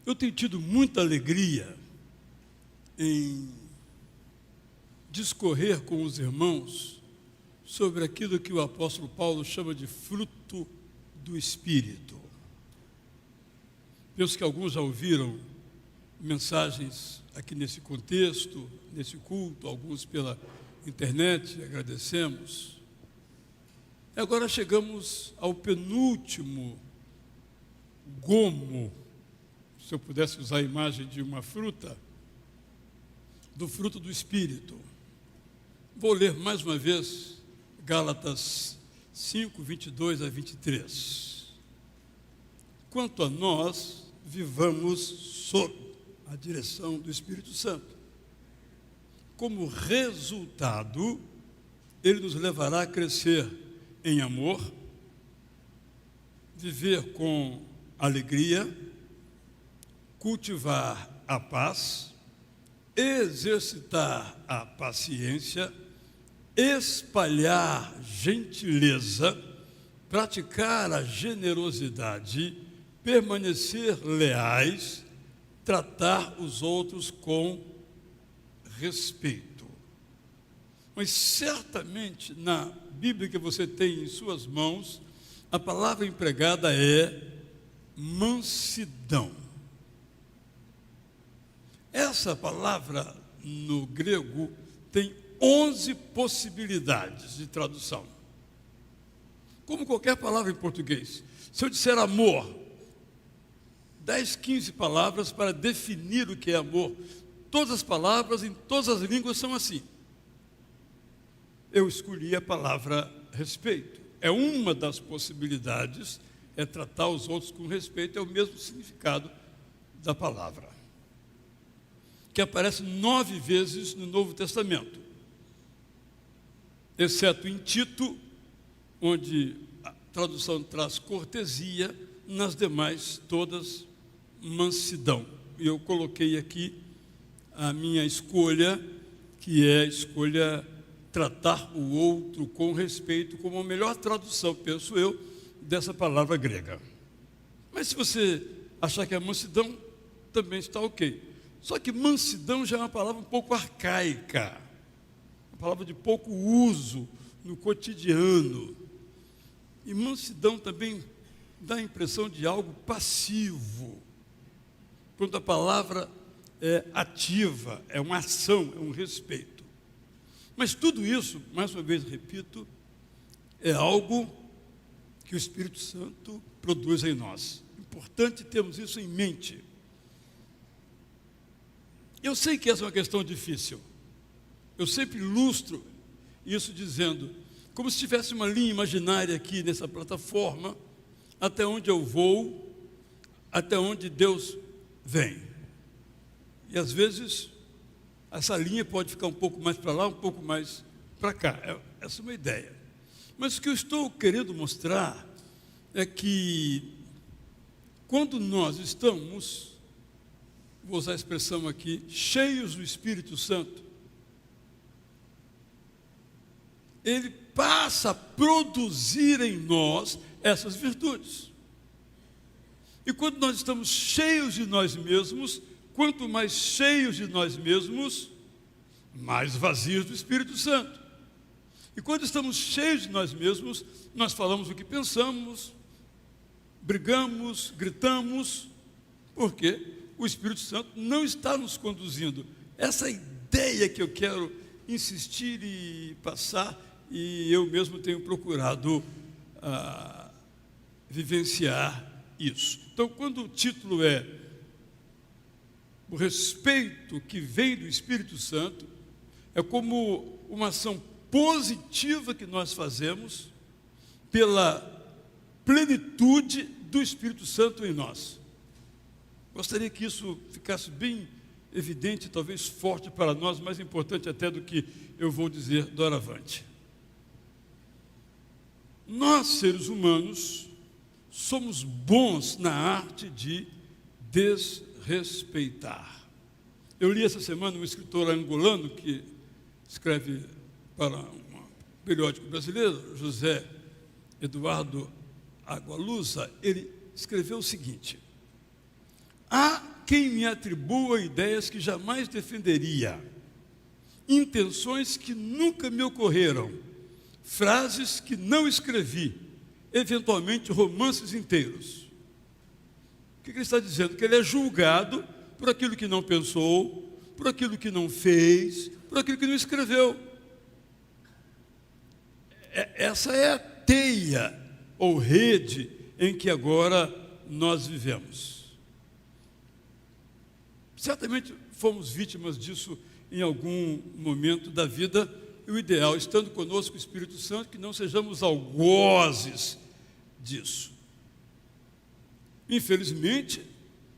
Eu tenho tido muita alegria em discorrer com os irmãos sobre aquilo que o apóstolo Paulo chama de fruto do Espírito. Penso que alguns já ouviram mensagens aqui nesse contexto, nesse culto, alguns pela internet, agradecemos. E agora chegamos ao penúltimo gomo, se eu pudesse usar a imagem de uma fruta, do fruto do Espírito. Vou ler mais uma vez Gálatas 5, 22 a 23. Quanto a nós, vivamos sob a direção do Espírito Santo. Como resultado, ele nos levará a crescer em amor, viver com alegria, cultivar a paz, exercitar a paciência, espalhar gentileza, praticar a generosidade, permanecer leais, tratar os outros com respeito. Mas certamente na Bíblia que você tem em suas mãos, a palavra empregada é mansidão. Essa palavra no grego tem 11 possibilidades de tradução. Como qualquer palavra em português. Se eu disser amor, 10, 15 palavras para definir o que é amor. Todas as palavras em todas as línguas são assim. Eu escolhi a palavra respeito. É uma das possibilidades, é tratar os outros com respeito, é o mesmo significado da palavra, que aparece 9 vezes no Novo Testamento, exceto em Tito, onde a tradução traz cortesia, nas demais todas mansidão. E eu coloquei aqui a minha escolha, que é a escolha tratar o outro com respeito, como a melhor tradução, penso eu, dessa palavra grega. Mas se você achar que é mansidão, também está ok. Só que mansidão já é uma palavra um pouco arcaica, uma palavra de pouco uso no cotidiano. E mansidão também dá a impressão de algo passivo, quando a palavra é ativa, é uma ação, é um respeito. Mas tudo isso, mais uma vez repito, é algo que o Espírito Santo produz em nós. Importante termos isso em mente. Eu sei que essa é uma questão difícil. Eu sempre ilustro isso dizendo, como se tivesse uma linha imaginária aqui nessa plataforma, até onde eu vou, até onde Deus vem. E às vezes essa linha pode ficar um pouco mais para lá, um pouco mais para cá. Essa é uma ideia. Mas o que eu estou querendo mostrar é que quando nós estamos, vou usar a expressão aqui, cheios do Espírito Santo, ele passa a produzir em nós essas virtudes. E quando nós estamos cheios de nós mesmos, quanto mais cheios de nós mesmos, mais vazios do Espírito Santo. E quando estamos cheios de nós mesmos, nós falamos o que pensamos, brigamos, gritamos, porque o Espírito Santo não está nos conduzindo. Essa ideia que eu quero insistir e passar, e eu mesmo tenho procurado vivenciar isso. Então, quando o título é o respeito que vem do Espírito Santo, é como uma ação positiva que nós fazemos pela plenitude do Espírito Santo em nós. Gostaria que isso ficasse bem evidente, talvez forte para nós, mais importante até do que eu vou dizer doravante. Nós, seres humanos, somos bons na arte de desrespeitar. Eu li essa semana um escritor angolano que escreve para um periódico brasileiro, José Eduardo Agualusa. Ele escreveu o seguinte: há quem me atribua ideias que jamais defenderia, intenções que nunca me ocorreram, frases que não escrevi, eventualmente romances inteiros. O que ele está dizendo? Que ele é julgado por aquilo que não pensou, por aquilo que não fez, por aquilo que não escreveu. Essa é a teia ou rede em que agora nós vivemos. Certamente fomos vítimas disso em algum momento da vida, e o ideal, estando conosco o Espírito Santo, que não sejamos algozes disso. Infelizmente,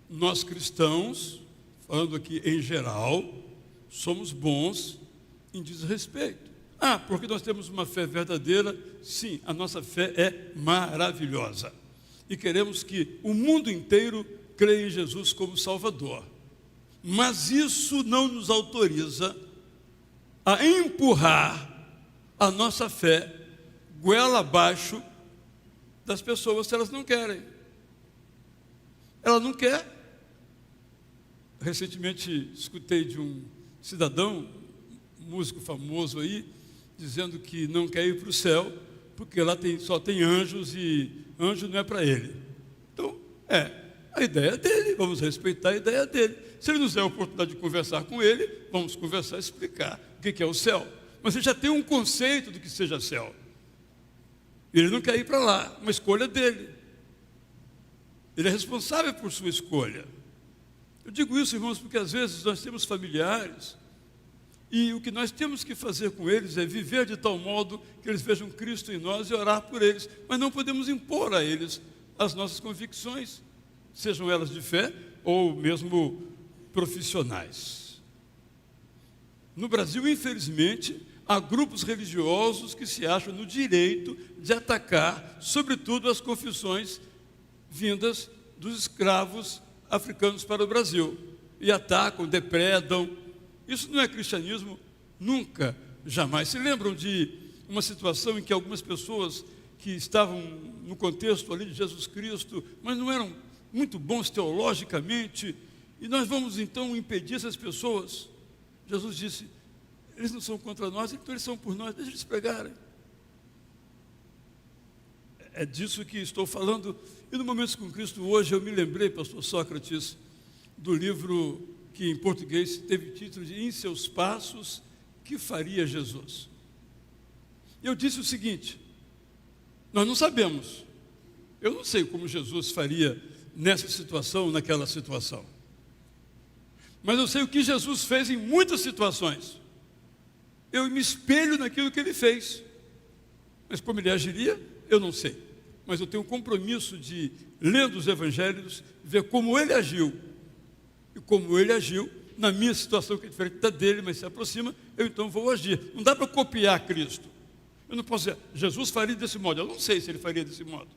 nós cristãos, falando aqui em geral, somos bons em desrespeito. Porque nós temos uma fé verdadeira. Sim, a nossa fé é maravilhosa. E queremos que o mundo inteiro creia em Jesus como Salvador. Mas isso não nos autoriza a empurrar a nossa fé goela abaixo das pessoas se elas não querem. Ela não quer. Recentemente escutei de um cidadão, músico famoso aí, dizendo que não quer ir para o céu, porque lá só tem anjos e anjo não é para ele. Então, a ideia dele, vamos respeitar a ideia dele. Se ele nos der a oportunidade de conversar com ele, vamos conversar e explicar o que é o céu. Mas ele já tem um conceito do que seja céu. Ele não quer ir para lá, uma escolha dele. Ele é responsável por sua escolha. Eu digo isso, irmãos, porque às vezes nós temos familiares e o que nós temos que fazer com eles é viver de tal modo que eles vejam Cristo em nós e orar por eles. Mas não podemos impor a eles as nossas convicções, sejam elas de fé ou mesmo profissionais. No Brasil, infelizmente, há grupos religiosos que se acham no direito de atacar, sobretudo, as confissões vindas dos escravos africanos para o Brasil. E atacam, depredam. Isso não é cristianismo, nunca, jamais. Se lembram de uma situação em que algumas pessoas que estavam no contexto ali de Jesus Cristo, mas não eram muito bons teologicamente, e nós vamos então impedir essas pessoas? Jesus disse: eles não são contra nós, então eles são por nós, deixa eles pregarem. É disso que estou falando. E no Momentos com Cristo hoje eu me lembrei, pastor Sócrates, do livro que em português teve título de Em Seus Passos, que faria Jesus? Eu disse o seguinte: nós não sabemos. Eu não sei como Jesus faria nessa situação, naquela situação. Mas eu sei o que Jesus fez em muitas situações. Eu me espelho naquilo que ele fez. Mas como ele agiria, eu não sei. Mas eu tenho um compromisso de, lendo os evangelhos, ver como ele agiu. E como ele agiu, na minha situação, que é diferente da dele, mas se aproxima, eu então vou agir. Não dá para copiar Cristo. Eu não posso dizer, Jesus faria desse modo. Eu não sei se ele faria desse modo.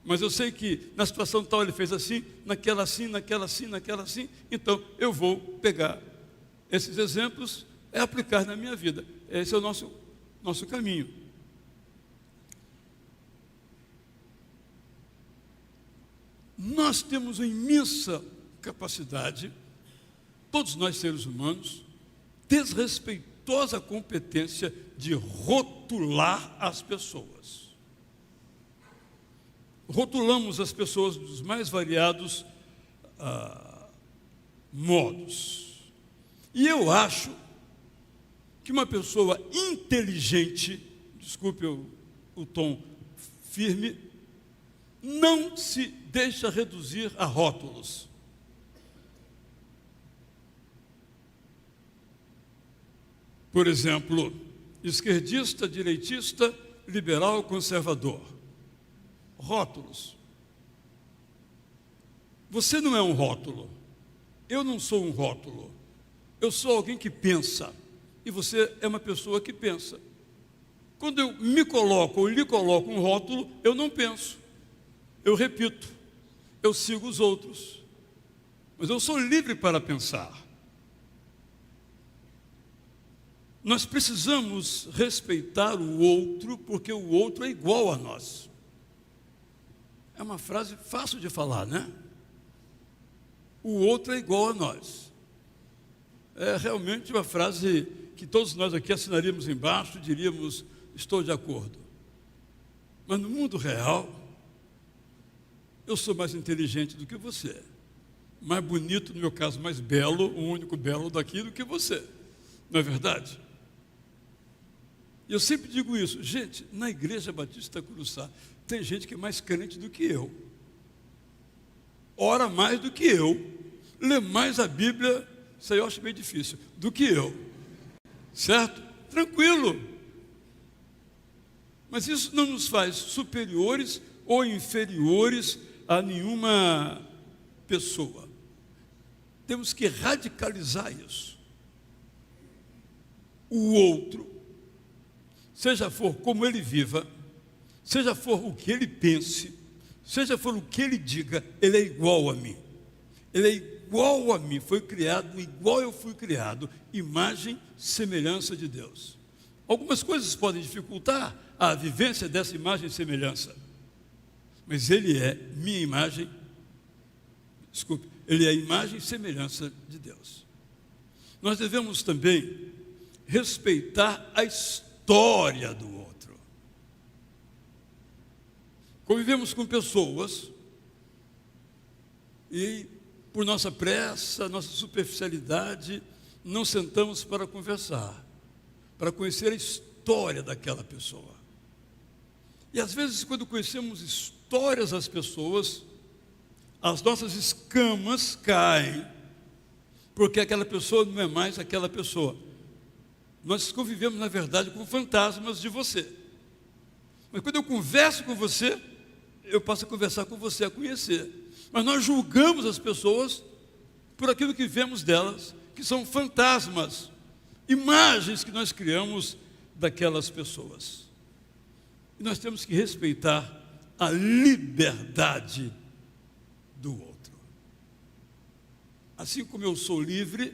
Mas eu sei que na situação tal ele fez assim, naquela assim, naquela assim, naquela assim. Então eu vou pegar esses exemplos e aplicar na minha vida. Esse é o nosso caminho. Nós temos uma imensa capacidade, todos nós seres humanos, desrespeitosa competência de rotular as pessoas. Rotulamos as pessoas dos mais variados modos. E eu acho que uma pessoa inteligente, desculpe o tom firme, não se deixa reduzir a rótulos. Por exemplo, esquerdista, direitista, liberal, conservador. Rótulos. Você não é um rótulo. Eu não sou um rótulo. Eu sou alguém que pensa. E você é uma pessoa que pensa. Quando eu me coloco ou lhe coloco um rótulo, eu não penso. Eu repito. Eu sigo os outros. Mas eu sou livre para pensar. Nós precisamos respeitar o outro, porque o outro é igual a nós. É uma frase fácil de falar, né? o outro é igual a nós. É realmente uma frase que todos nós aqui assinaríamos embaixo e diríamos, estou de acordo. Mas no mundo real, eu sou mais inteligente do que você. Mais bonito, no meu caso, mais belo, o único belo daqui do que você. Não é verdade? E eu sempre digo isso. Gente, na Igreja Batista Curuçá, tem gente que é mais crente do que eu. Ora mais do que eu. Lê mais a Bíblia, isso aí eu acho meio difícil, do que eu. Certo? Tranquilo. Mas isso não nos faz superiores ou inferiores a nenhuma pessoa. Temos que radicalizar isso. O outro, seja for como ele viva, seja for o que ele pense, seja for o que ele diga, ele é igual a mim. Ele é igual a mim, foi criado igual eu fui criado, imagem, semelhança de Deus. Algumas coisas podem dificultar a vivência dessa imagem e semelhança, mas ele é minha imagem, ele é a imagem e semelhança de Deus. Nós devemos também respeitar a história do outro. Convivemos com pessoas e, por nossa pressa, nossa superficialidade, não sentamos para conversar, para conhecer a história daquela pessoa. E às vezes, quando conhecemos histórias das pessoas, as nossas escamas caem, porque aquela pessoa não é mais aquela pessoa. Nós convivemos, na verdade, com fantasmas de você. Mas quando eu converso com você, eu passo a conversar com você, a conhecer. Mas nós julgamos as pessoas por aquilo que vemos delas, que são fantasmas, imagens que nós criamos daquelas pessoas. E nós temos que respeitar a liberdade do outro. Assim como eu sou livre,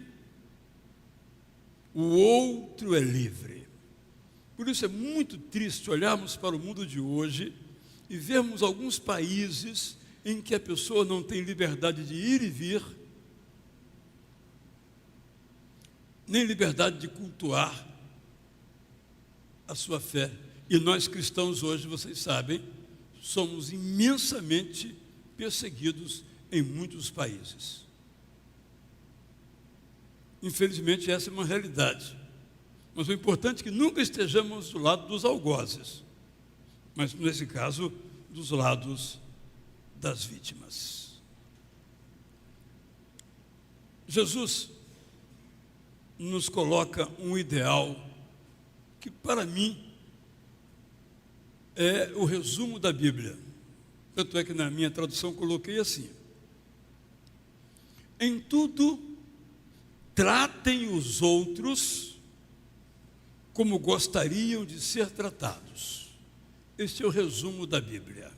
o outro é livre. Por isso é muito triste olharmos para o mundo de hoje e vermos alguns países em que a pessoa não tem liberdade de ir e vir, nem liberdade de cultuar a sua fé. E nós cristãos hoje, vocês sabem, somos imensamente perseguidos em muitos países. Infelizmente, essa é uma realidade. Mas o importante é que nunca estejamos do lado dos algozes, mas, nesse caso, dos lados das vítimas. Jesus nos coloca um ideal que, para mim, é o resumo da Bíblia. Tanto é que na minha tradução coloquei assim: em tudo, tratem os outros como gostariam de ser tratados. Este é o resumo da Bíblia.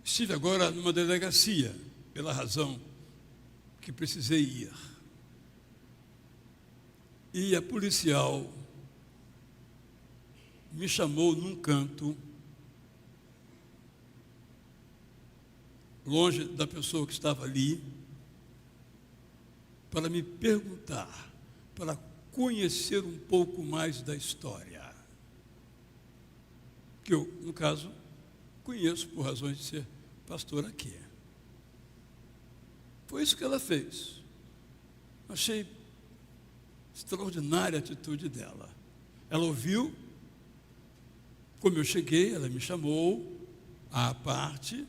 Estive agora numa delegacia, pela razão que precisei ir. E a policial me chamou num canto, longe da pessoa que estava ali, para me perguntar, para conhecer um pouco mais da história. Que eu, no caso, conheço por razões de ser pastor aqui. Foi isso que ela fez. Achei extraordinária a atitude dela. Ela ouviu, como eu cheguei, ela me chamou à parte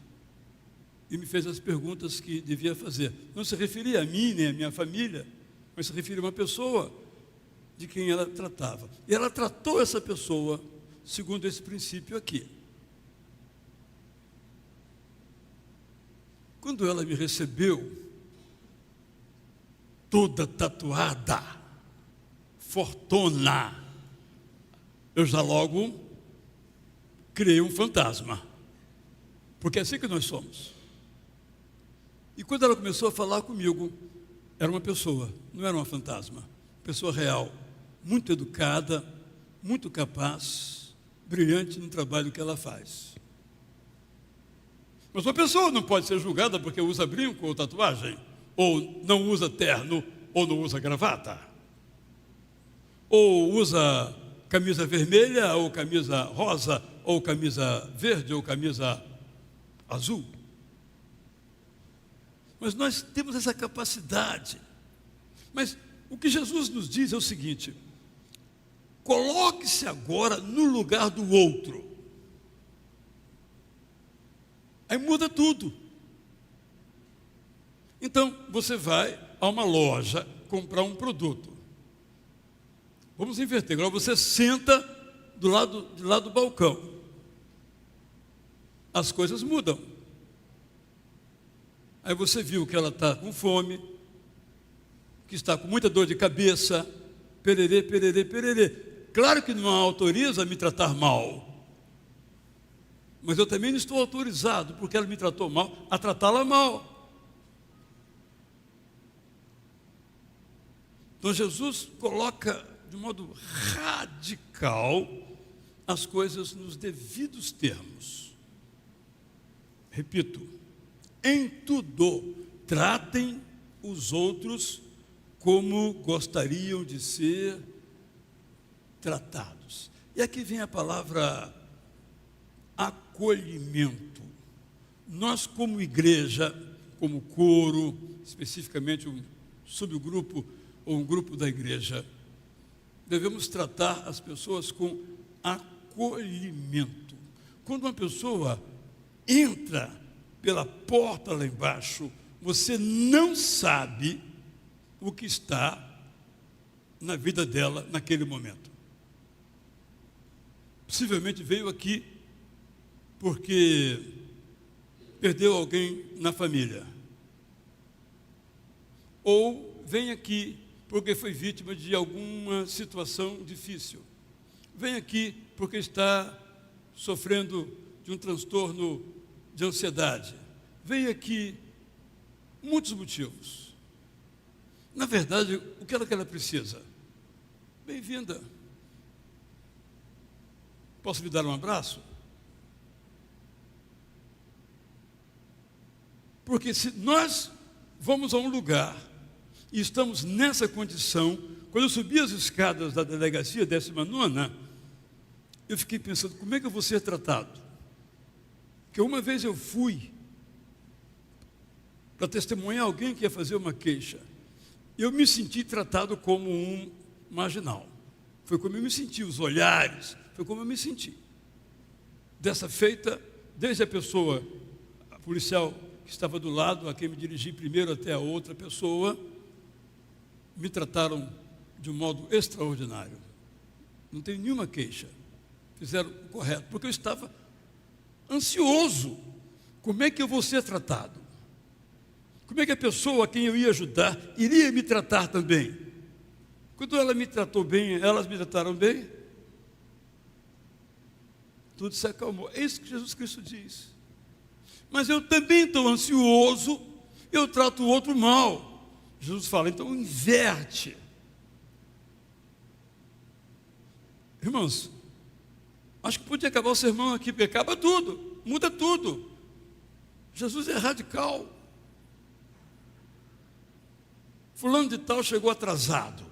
e me fez as perguntas que devia fazer. Não se referia a mim, nem à minha família, mas se referia a uma pessoa de quem ela tratava. E ela tratou essa pessoa segundo esse princípio aqui. Quando ela me recebeu, toda tatuada, fortuna, eu já logo criei um fantasma, porque é assim que nós somos. E quando ela começou a falar comigo, era uma pessoa, não era uma fantasma, pessoa real, muito educada, muito capaz, brilhante no trabalho que ela faz. Mas uma pessoa não pode ser julgada porque usa brinco ou tatuagem, ou não usa terno, ou não usa gravata, ou usa camisa vermelha, ou camisa rosa, ou camisa verde, ou camisa azul. Mas nós temos essa capacidade. Mas o que Jesus nos diz é o seguinte: coloque-se agora no lugar do outro. Aí muda tudo. Então, você vai a uma loja comprar um produto. Vamos inverter. Agora você senta de lá do balcão. As coisas mudam. Aí você viu que ela está com fome, que está com muita dor de cabeça, pererê, pererê, pererê. Claro que não a autoriza a me tratar mal, mas eu também não estou autorizado, porque ela me tratou mal, a tratá-la mal. Então Jesus coloca de modo radical as coisas nos devidos termos. Repito, em tudo, tratem os outros como gostariam de ser tratados. E aqui vem a palavra acolhimento. Nós, como igreja, como coro, especificamente um subgrupo ou um grupo da igreja, devemos tratar as pessoas com acolhimento. Quando uma pessoa entra pela porta lá embaixo, você não sabe o que está na vida dela naquele momento. Possivelmente veio aqui porque perdeu alguém na família, ou vem aqui porque foi vítima de alguma situação difícil, vem aqui porque está sofrendo de um transtorno de ansiedade, vem aqui, muitos motivos. Na verdade, o que ela precisa? Bem-vinda. Posso lhe dar um abraço? Porque se nós vamos a um lugar e estamos nessa condição, quando eu subi as escadas da delegacia 19ª, eu fiquei pensando, como é que eu vou ser tratado? Porque uma vez eu fui para testemunhar alguém que ia fazer uma queixa. Eu me senti tratado como um marginal. Foi como eu me senti, os olhares, foi como eu me senti. Dessa feita, desde a pessoa, a policial que estava do lado, a quem me dirigi primeiro até a outra pessoa, me trataram de um modo extraordinário. Não tenho nenhuma queixa. Fizeram o correto, porque eu estava ansioso. Como é que eu vou ser tratado? Como é que a pessoa a quem eu ia ajudar iria me tratar também? Quando ela me tratou bem, elas me trataram bem, tudo se acalmou. É isso que Jesus Cristo diz. Mas eu também estou ansioso, eu trato o outro mal. Jesus fala, então inverte. Irmãos, acho que podia acabar o sermão aqui, porque acaba tudo, muda tudo. Jesus é radical. Fulano de tal chegou atrasado.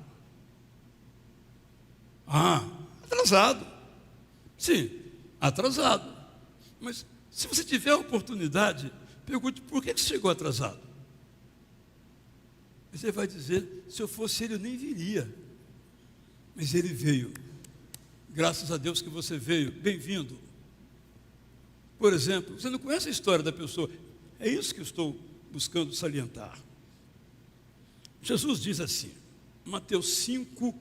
Atrasado. Sim, atrasado. Mas se você tiver a oportunidade, pergunte, por que você chegou atrasado? Você vai dizer, se eu fosse ele, eu nem viria. Mas ele veio. Graças a Deus que você veio. Bem-vindo. Por exemplo, você não conhece a história da pessoa. É isso que eu estou buscando salientar. Jesus diz assim, Mateus 5,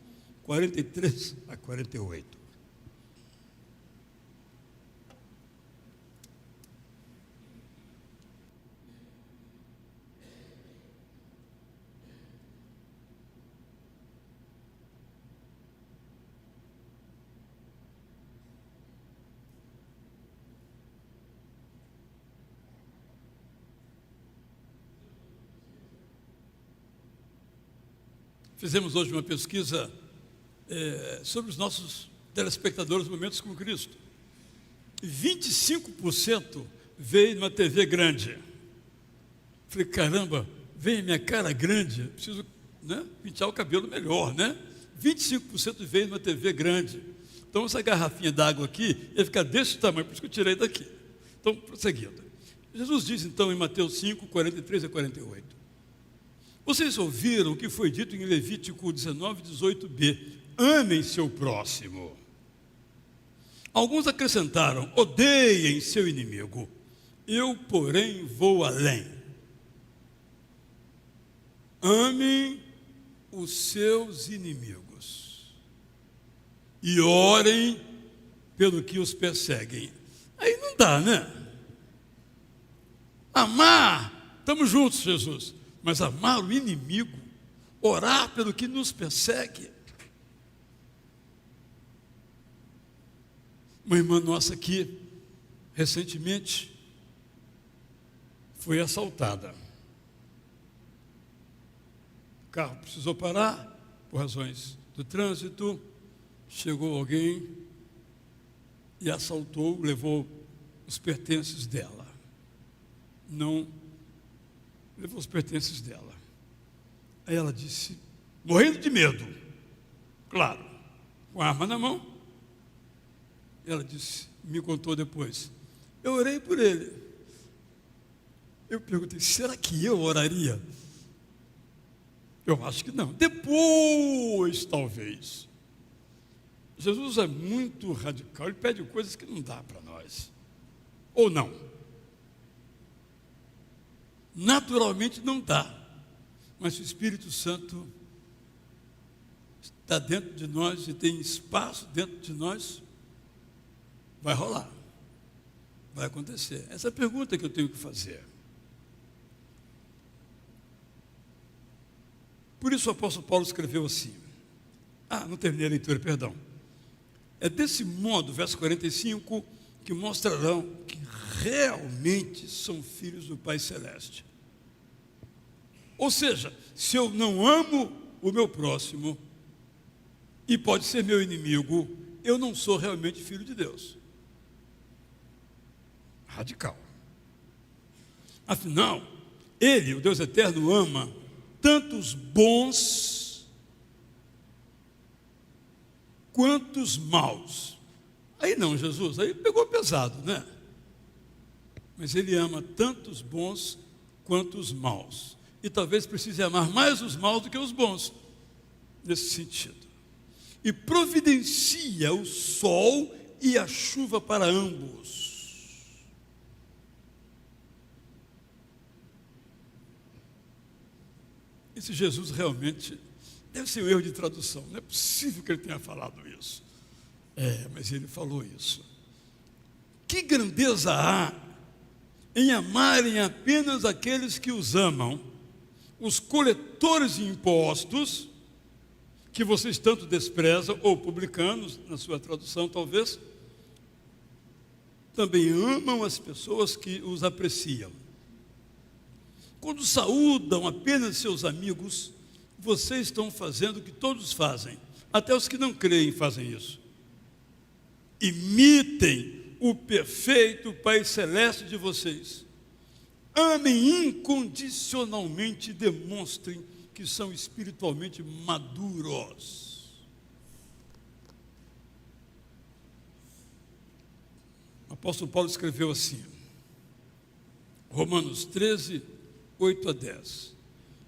43 a 48. Fizemos hoje uma pesquisa sobre os nossos telespectadores Momentos com Cristo. 25% veio numa TV grande. Falei, caramba, vem a minha cara grande, preciso, né, pentear o cabelo melhor, né? 25% veio numa TV grande. Então, essa garrafinha d'água aqui ia ficar desse tamanho, por isso que eu tirei daqui. Então, prosseguindo. Jesus diz, então, em Mateus 5, 43 a 48. Vocês ouviram o que foi dito em Levítico 19, 18b. Amem seu próximo. Alguns acrescentaram, odeiem seu inimigo. Eu, porém, vou além. Amem os seus inimigos e orem pelo que os perseguem. Aí não dá, né? Amar, estamos juntos, Jesus, mas amar o inimigo, orar pelo que nos persegue. Uma irmã nossa aqui, recentemente, foi assaltada. O carro precisou parar, por razões do trânsito, chegou alguém e assaltou, levou os pertences dela. Não levou os pertences dela. Aí ela disse, morrendo de medo, claro, com a arma na mão. Ela disse, me contou depois, eu orei por ele. Eu perguntei, será que eu oraria? Eu acho que não. Depois, talvez. Jesus é muito radical, ele pede coisas que não dá para nós. Ou não. Naturalmente não dá. Mas o Espírito Santo está dentro de nós e tem espaço dentro de nós, vai rolar. Vai acontecer. Essa é a pergunta que eu tenho que fazer. Por isso o apóstolo Paulo escreveu assim. Não terminei a leitura, perdão. É desse modo, verso 45, que mostrarão que realmente são filhos do Pai Celeste. Ou seja, se eu não amo o meu próximo, e pode ser meu inimigo, eu não sou realmente filho de Deus. Radical. Afinal, Ele, o Deus eterno, ama tanto os bons quanto os maus. Aí não, Jesus, aí pegou pesado, né? Mas Ele ama tanto os bons quanto os maus. E talvez precise amar mais os maus do que os bons, nesse sentido. E providencia o sol e a chuva para ambos. Esse Jesus realmente deve ser um erro de tradução. Não é possível que ele tenha falado isso. Mas ele falou isso. Que grandeza há em amarem apenas aqueles que os amam, os coletores de impostos, que vocês tanto desprezam, ou publicanos, na sua tradução talvez, também amam as pessoas que os apreciam. Quando saúdam apenas seus amigos, vocês estão fazendo o que todos fazem, até os que não creem fazem isso. Imitem o perfeito Pai Celeste de vocês. Amem incondicionalmente e demonstrem que são espiritualmente maduros. O apóstolo Paulo escreveu assim, Romanos 13, 8 a 10,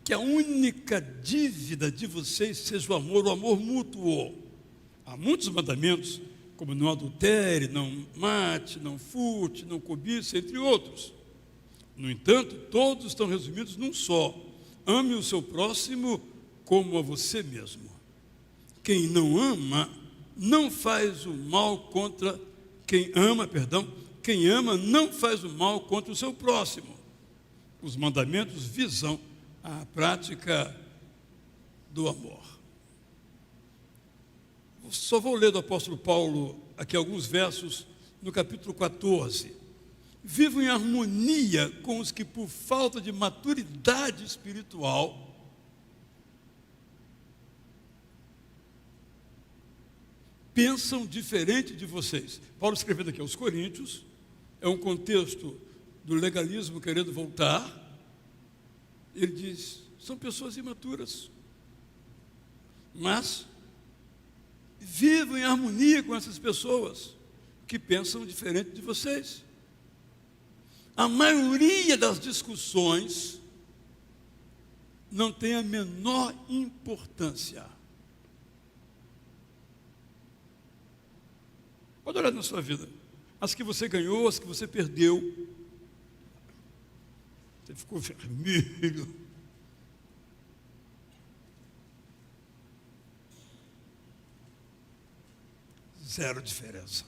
que a única dívida de vocês seja o amor mútuo. Há muitos mandamentos, como não adultere, não mate, não furte, não cobice, entre outros. No entanto, todos estão resumidos num só: ame o seu próximo como a você mesmo. Quem não ama, não faz o mal contra quem ama, quem ama não faz o mal contra o seu próximo. Os mandamentos visam a prática do amor. Só vou ler do apóstolo Paulo aqui alguns versos no capítulo 14. Vivam em harmonia com os que, por falta de maturidade espiritual, pensam diferente de vocês. Paulo escrevendo aqui aos Coríntios, é um contexto do legalismo querendo voltar. Ele diz, são pessoas imaturas, mas vivam em harmonia com essas pessoas que pensam diferente de vocês. A maioria das discussões não tem a menor importância. Pode olhar na sua vida. As que você ganhou, as que você perdeu. Você ficou vermelho. Zero diferença.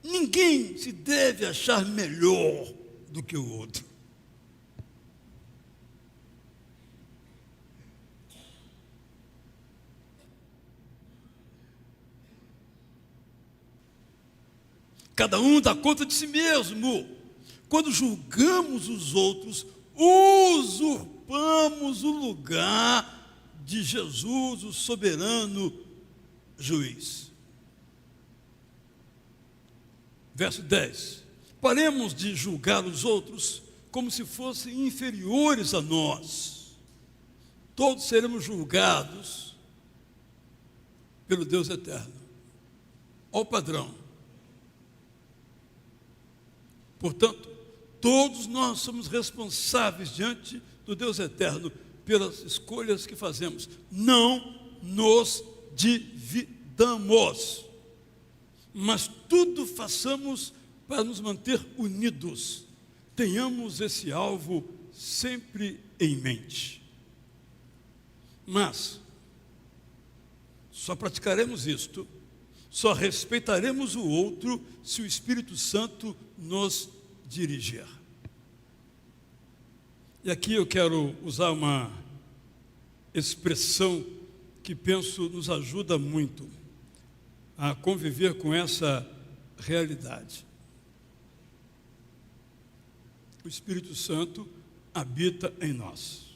Ninguém se deve achar melhor do que o outro. Cada um dá conta de si mesmo. Quando julgamos os outros, usurpamos o lugar de Jesus, o soberano juiz. Verso 10. Paremos de julgar os outros como se fossem inferiores a nós. Todos seremos julgados pelo Deus eterno. Olha o padrão. Portanto, todos nós somos responsáveis diante do Deus eterno pelas escolhas que fazemos. Não nos dividamos, mas tudo façamos para nos manter unidos. Tenhamos esse alvo sempre em mente. Mas só praticaremos isto, só respeitaremos o outro se o Espírito Santo nos dirigir. E aqui eu quero usar uma expressão que penso nos ajuda muito a conviver com essa realidade. O Espírito Santo habita em nós.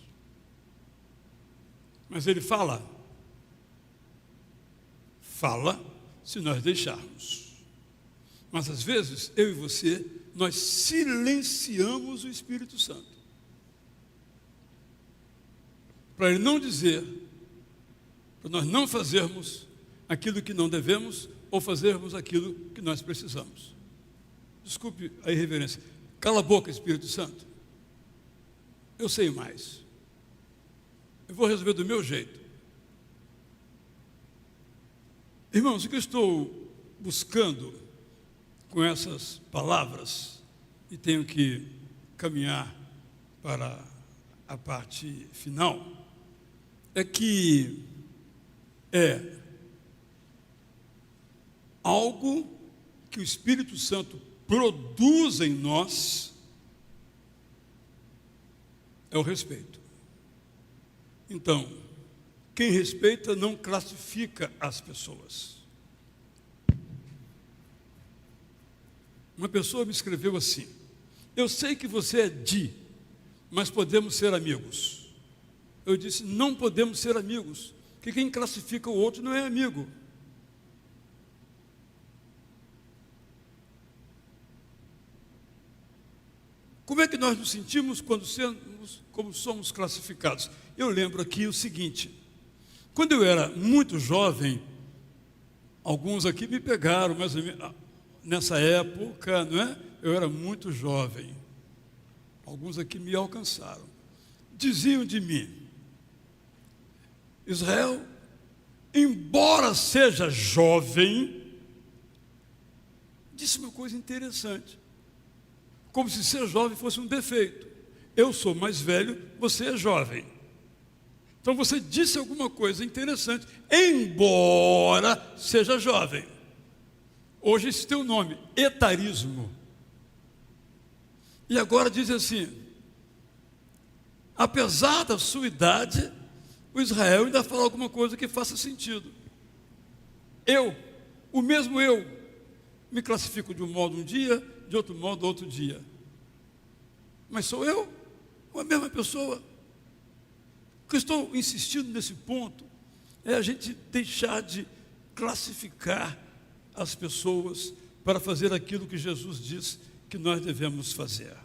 Mas ele fala se nós deixarmos. Mas às vezes, eu e você, nós silenciamos o Espírito Santo. Para ele não dizer, para nós não fazermos aquilo que não devemos ou fazermos aquilo que nós precisamos. Desculpe a irreverência. Cala a boca, Espírito Santo. Eu sei mais. Eu vou resolver do meu jeito. Irmãos, o que eu estou buscando com essas palavras, e tenho que caminhar para a parte final, é que é algo que o Espírito Santo produz em nós, é o respeito. Então, quem respeita não classifica as pessoas. Uma pessoa me escreveu assim: eu sei que você é de, mas podemos ser amigos. Eu disse, não podemos ser amigos, porque quem classifica o outro não é amigo. Como é que nós nos sentimos quando como somos classificados? Eu lembro aqui o seguinte: quando eu era muito jovem, alguns aqui me pegaram, mas nessa época, não é? Eu era muito jovem. Alguns aqui me alcançaram. Diziam de mim: Israel, embora seja jovem, disse uma coisa interessante, como se ser jovem fosse um defeito. Eu sou mais velho, você é jovem. Então você disse alguma coisa interessante, embora seja jovem. Hoje esse tem o nome, etarismo. E agora diz assim: apesar da sua idade, o Israel ainda fala alguma coisa que faça sentido. O mesmo eu, me classifico de um modo um dia, de outro modo outro dia. Mas sou eu, ou a mesma pessoa? que eu estou insistindo nesse ponto é a gente deixar de classificar as pessoas para fazer aquilo que Jesus diz que nós devemos fazer.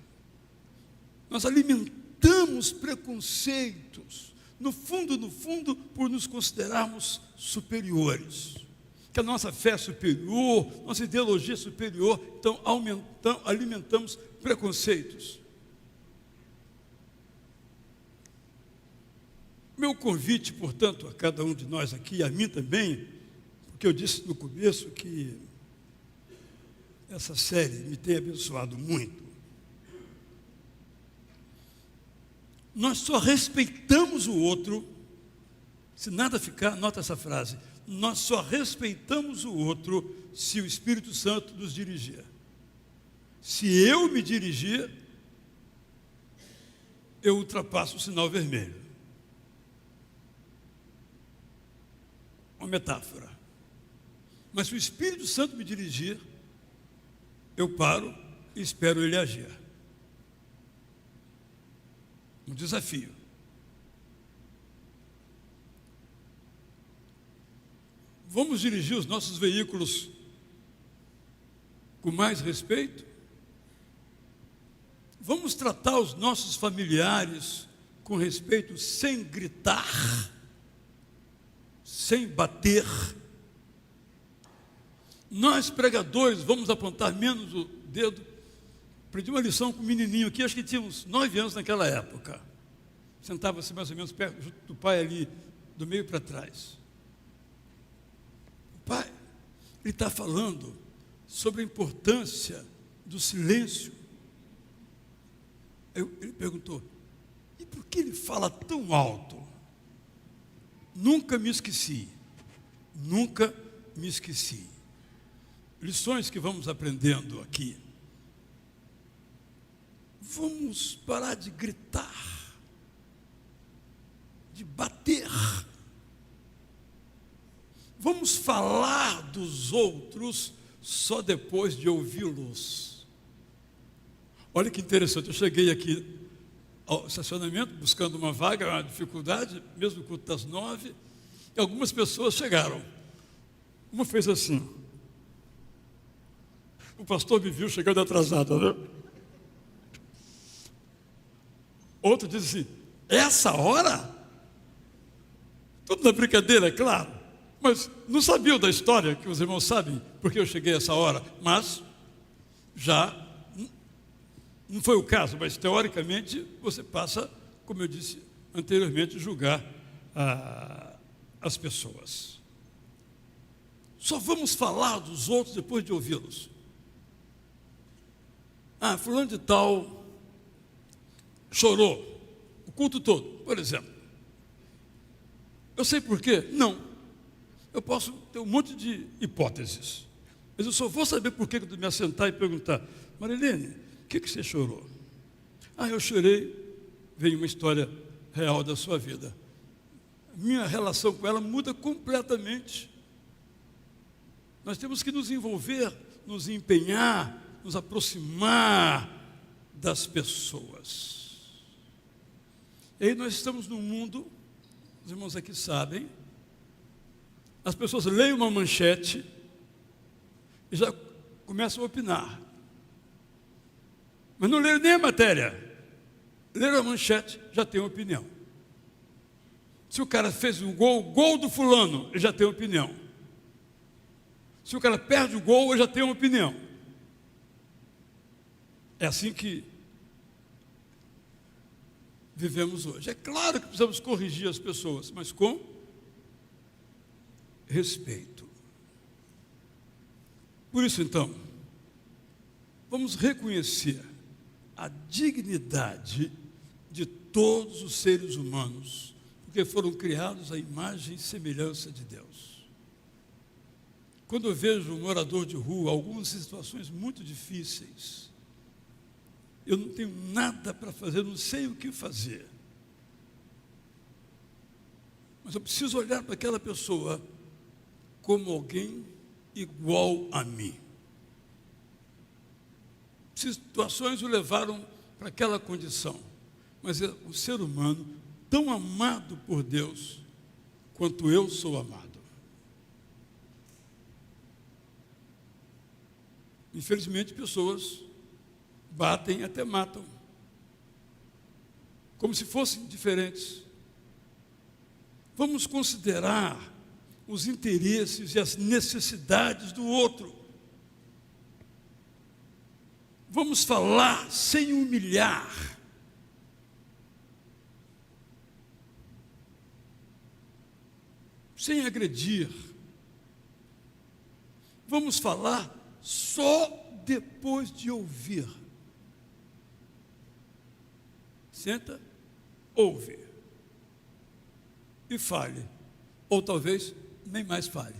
Nós alimentamos preconceitos, no fundo, por nos considerarmos superiores. Que a nossa fé é superior, nossa ideologia é superior, então alimentamos preconceitos. Meu convite, portanto, a cada um de nós aqui, a mim também, porque eu disse no começo que essa série me tem abençoado muito. Nós só respeitamos o outro, se nada ficar, anota essa frase, nós só respeitamos o outro se o Espírito Santo nos dirigir. Se eu me dirigir, eu ultrapasso o sinal vermelho. Uma metáfora. Mas se o Espírito Santo me dirigir, eu paro e espero ele agir. Um desafio. Vamos dirigir os nossos veículos com mais respeito? Vamos tratar os nossos familiares com respeito, sem gritar, sem bater? Nós, pregadores, vamos apontar menos o dedo. Aprendi uma lição com um menininho aqui, acho que tinha uns 9 anos naquela época. Sentava-se mais ou menos perto do pai ali, do meio para trás. O pai, ele está falando sobre a importância do silêncio. Ele perguntou, e por que ele fala tão alto? Nunca me esqueci. Nunca me esqueci. Lições que vamos aprendendo aqui. Vamos parar de gritar, de bater. Vamos falar dos outros só depois de ouvi-los. Olha que interessante, eu cheguei aqui ao estacionamento buscando uma vaga, uma dificuldade, mesmo culto das 9, e algumas pessoas chegaram. Uma fez assim. O pastor me viu chegando atrasado, né? Outro disse assim, essa hora? Tudo na brincadeira, é claro, mas não sabiam da história, que os irmãos sabem, porque eu cheguei a essa hora, mas já não foi o caso, mas teoricamente você passa, como eu disse anteriormente, a julgar as pessoas. Só vamos falar dos outros depois de ouvi-los. Fulano de tal chorou o culto todo, por exemplo. Eu sei por quê? Não. Eu posso ter um monte de hipóteses, mas eu só vou saber por que quando me assentar e perguntar, Marilene, o que você chorou? Eu chorei, vem uma história real da sua vida. Minha relação com ela muda completamente. Nós temos que nos envolver, nos empenhar, nos aproximar das pessoas. E aí nós estamos num mundo, os irmãos aqui sabem, as pessoas leem uma manchete e já começam a opinar. Mas não leram nem a matéria. Leram a manchete, já tem uma opinião. Se o cara fez um gol, o gol do fulano, ele já tem uma opinião. Se o cara perde o gol, ele já tem uma opinião. É assim que vivemos hoje. É claro que precisamos corrigir as pessoas, mas com respeito. Por isso, então, vamos reconhecer a dignidade de todos os seres humanos, porque foram criados à imagem e semelhança de Deus. Quando eu vejo um morador de rua, algumas situações muito difíceis, eu não tenho nada para fazer, não sei o que fazer. Mas eu preciso olhar para aquela pessoa como alguém igual a mim. Situações o levaram para aquela condição, mas o ser humano tão amado por Deus quanto eu sou amado. Infelizmente, pessoas batem, até matam, como se fossem diferentes. Vamos considerar os interesses e as necessidades do outro. Vamos falar sem humilhar. Sem agredir. Vamos falar só depois de ouvir. Senta, ouve e fale, ou talvez nem mais fale.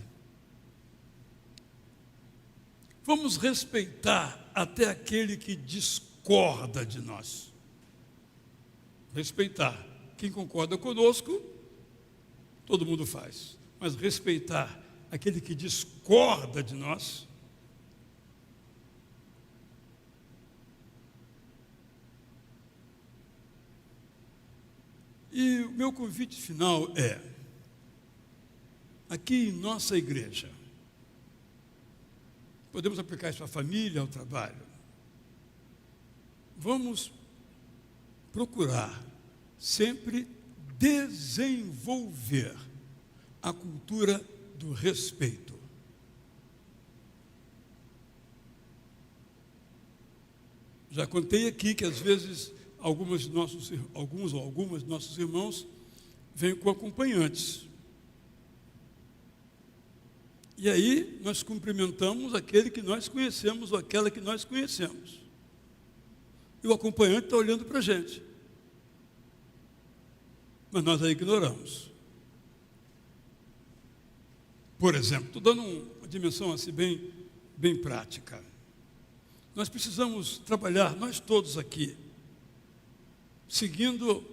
Vamos respeitar até aquele que discorda de nós. Respeitar. Quem concorda conosco, todo mundo faz. Mas respeitar aquele que discorda de nós, e o meu convite final é, aqui em nossa igreja, podemos aplicar isso à família, ao trabalho, vamos procurar sempre desenvolver a cultura do respeito. Já contei aqui que às vezes alguns ou algumas de nossos irmãos vêm com acompanhantes. E aí nós cumprimentamos aquele que nós conhecemos ou aquela que nós conhecemos. E o acompanhante está olhando para a gente. Mas nós a ignoramos. Por exemplo, estou dando uma dimensão assim bem prática. Nós precisamos trabalhar, nós todos aqui, seguindo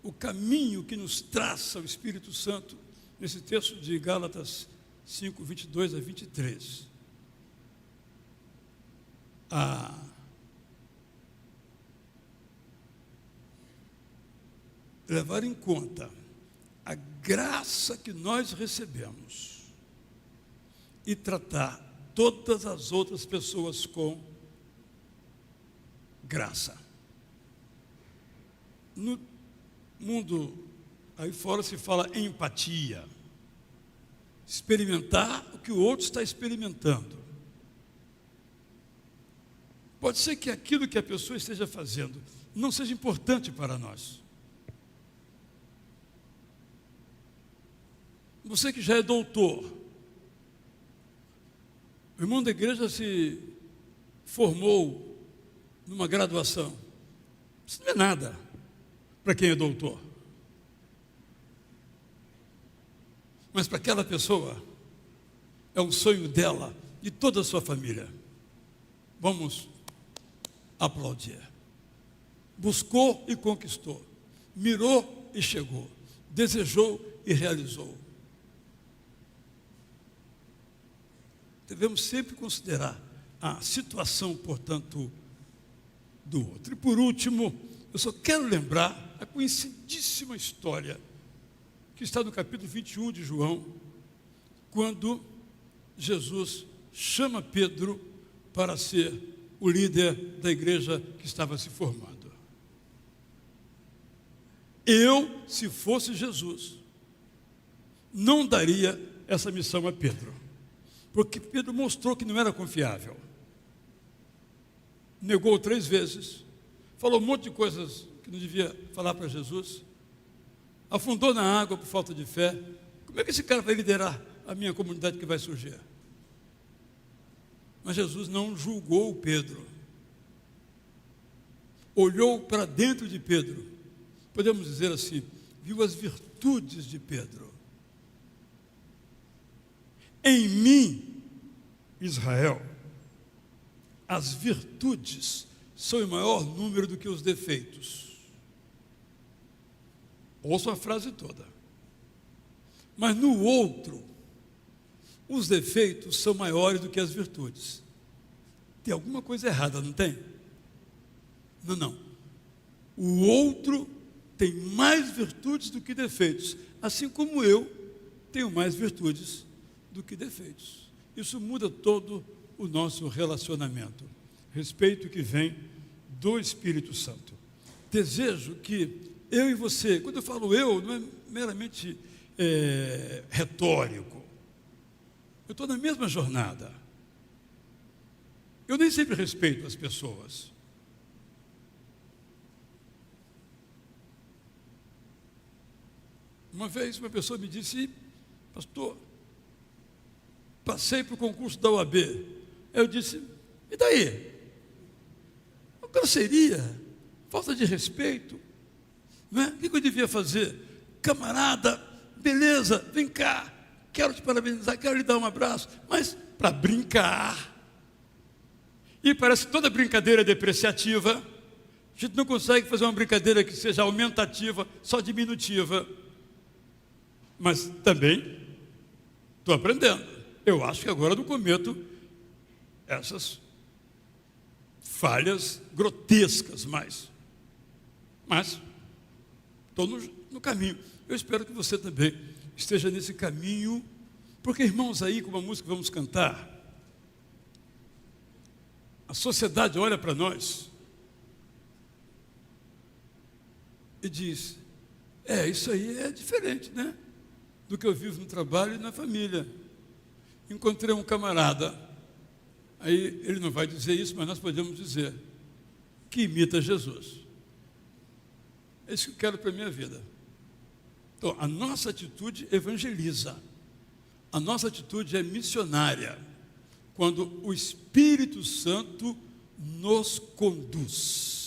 o caminho que nos traça o Espírito Santo, nesse texto de Gálatas 5, 22 a 23. Levar em conta a graça que nós recebemos e tratar todas as outras pessoas com graça. No mundo aí fora se fala em empatia, experimentar o que o outro está experimentando. Pode ser que aquilo que a pessoa esteja fazendo não seja importante para nós. Você que já é doutor, o irmão da igreja se formou numa graduação, isso não é nada para quem é doutor. Mas para aquela pessoa, é um sonho dela e toda a sua família. Vamos aplaudir. Buscou e conquistou, mirou e chegou, desejou e realizou. Devemos sempre considerar a situação, portanto, do outro. E por último, eu só quero lembrar a conhecidíssima história que está no capítulo 21 de João, quando Jesus chama Pedro para ser o líder da igreja que estava se formando. Eu, se fosse Jesus, não daria essa missão a Pedro, porque Pedro mostrou que não era confiável. Negou 3 vezes, falou um monte de coisas que não devia falar para Jesus, afundou na água por falta de fé. Como é que esse cara vai liderar a minha comunidade que vai surgir? Mas Jesus não julgou Pedro, olhou para dentro de Pedro, podemos dizer assim, viu as virtudes de Pedro. Em mim, Israel, as virtudes são em maior número do que os defeitos. Ouça a frase toda. Mas no outro, os defeitos são maiores do que as virtudes. Tem alguma coisa errada, não tem? Não. O outro tem mais virtudes do que defeitos, assim como eu tenho mais virtudes do que defeitos. Isso muda todo o nosso relacionamento. Respeito que vem do Espírito Santo. Desejo que eu e você, quando eu falo eu, não é meramente retórico. Eu estou na mesma jornada. Eu nem sempre respeito as pessoas. Uma vez uma pessoa me disse: pastor, passei para o concurso da OAB. Eu disse: e daí? Uma grosseria, falta de respeito, não é? O que eu devia fazer? Camarada, beleza, vem cá, quero te parabenizar, quero lhe dar um abraço, mas para brincar. E parece que toda brincadeira é depreciativa. A gente não consegue fazer uma brincadeira que seja aumentativa, só diminutiva. Mas também estou aprendendo. Eu acho que agora não cometo essas falhas grotescas mais. Mas estou no caminho. Eu espero que você também esteja nesse caminho, porque, irmãos, aí com a música que vamos cantar, a sociedade olha para nós e diz: isso aí é diferente, né? Do que eu vivo no trabalho e na família. Encontrei um camarada, aí ele não vai dizer isso, mas nós podemos dizer, que imita Jesus. É isso que eu quero para a minha vida. Então, a nossa atitude evangeliza, a nossa atitude é missionária, quando o Espírito Santo nos conduz.